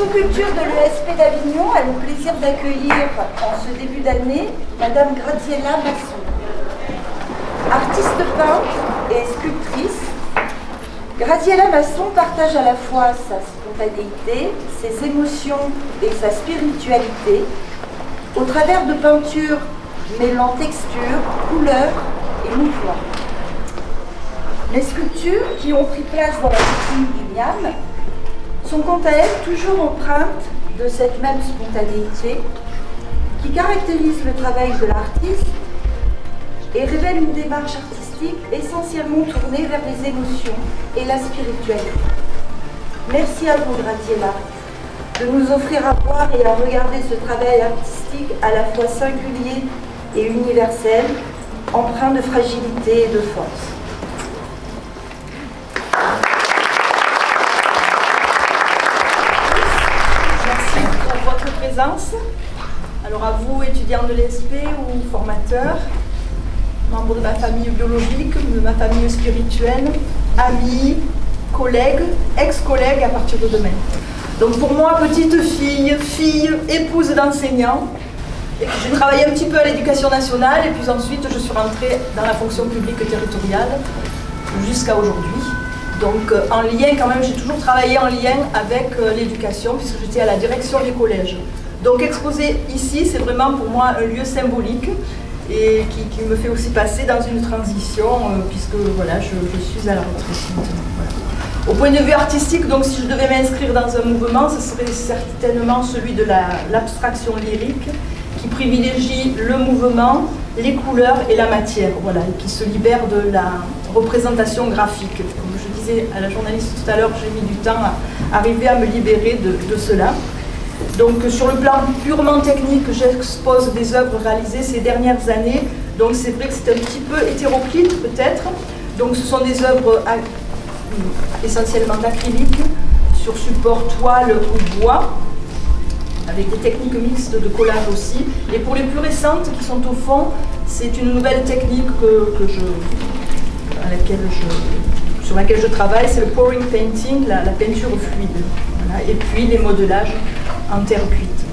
sous-culture de l'ESP d'Avignon a le plaisir d'accueillir en ce début d'année Madame Graziella Masson. Artiste peintre et sculptrice, Graziella Masson partage à la fois sa spontanéité, ses émotions et sa spiritualité au travers de peintures mêlant texture, couleur et mouvement. Les sculptures qui ont pris place dans la vitrine du Miam sont quant à elles toujours empreintes de cette même spontanéité qui caractérise le travail de l'artiste et révèle une démarche artistique essentiellement tournée vers les émotions et la spiritualité. Merci à vous, Graziella, de nous offrir à voir et à regarder ce travail artistique à la fois singulier et universel, empreint de fragilité et de force. Merci pour votre présence. Alors à vous, étudiants de l'ESP ou formateurs, membres de ma famille biologique, de ma famille spirituelle, amis, collègues, ex-collègues à partir de demain. Donc pour moi, petite fille, épouse d'enseignant, j'ai travaillé un petit peu à l'éducation nationale et puis ensuite je suis rentrée dans la fonction publique territoriale jusqu'à aujourd'hui. Donc en lien quand même, j'ai toujours travaillé en lien avec l'éducation puisque j'étais à la direction des collèges. Donc exposer ici, c'est vraiment pour moi un lieu symbolique et qui me fait aussi passer dans une transition puisque voilà, je suis à la retraite maintenant. Voilà. Au point de vue artistique, donc si je devais m'inscrire dans un mouvement, ce serait certainement celui de l'abstraction lyrique qui privilégie le mouvement, les couleurs et la matière, voilà, et qui se libère de la représentation graphique. Comme je disais à la journaliste tout à l'heure, j'ai mis du temps à arriver à me libérer de cela. Donc sur le plan purement technique, j'expose des œuvres réalisées ces dernières années. Donc c'est vrai que c'est un petit peu hétéroclite peut-être. Donc ce sont des œuvres essentiellement d'acrylique, sur support toile ou bois, avec des techniques mixtes de collage aussi. Et pour les plus récentes qui sont au fond, c'est une nouvelle technique sur laquelle je travaille, c'est le pouring painting, la peinture fluide. Voilà. Et puis les modelages en terre cuite.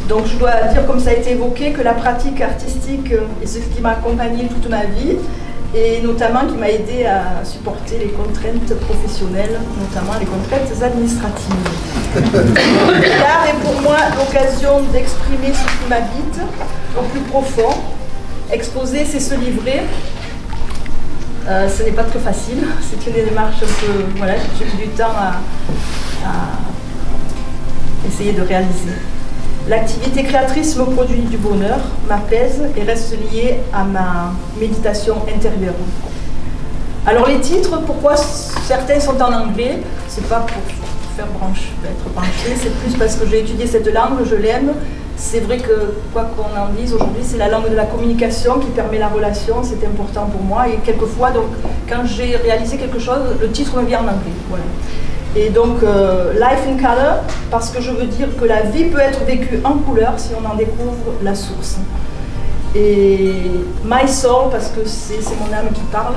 Donc je dois dire, comme ça a été évoqué, que la pratique artistique est ce qui m'a accompagnée toute ma vie et notamment qui m'a aidé à supporter les contraintes professionnelles, notamment les contraintes administratives. L'art est pour moi l'occasion d'exprimer ce qui m'habite au plus profond. Exposer, c'est se livrer. Ce n'est pas très facile, c'est une démarche un peu... Voilà, j'ai mis du temps à essayer de réaliser. L'activité créatrice me produit du bonheur, m'apaise et reste liée à ma méditation intérieure. Alors les titres, pourquoi certains sont en anglais? C'est pas pour faire être branché, c'est plus parce que j'ai étudié cette langue, je l'aime. C'est vrai que, quoi qu'on en dise aujourd'hui, c'est la langue de la communication qui permet la relation, c'est important pour moi. Et quelquefois, donc, quand j'ai réalisé quelque chose, le titre me vient en anglais. Voilà. Et donc, Life in Color, parce que je veux dire que la vie peut être vécue en couleur si on en découvre la source. Et My Soul, parce que c'est mon âme qui parle.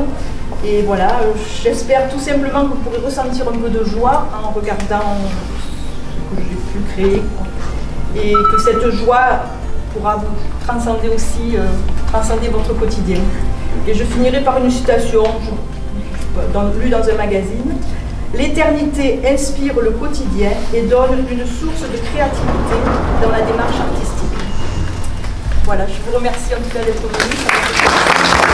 Et voilà, j'espère tout simplement que vous pourrez ressentir un peu de joie en regardant ce que j'ai pu créer. Et que cette joie pourra vous transcender aussi, transcender votre quotidien. Et je finirai par une citation lue dans un magazine. L'éternité inspire le quotidien et donne une source de créativité dans la démarche artistique. Voilà, je vous remercie en tout cas d'être venu.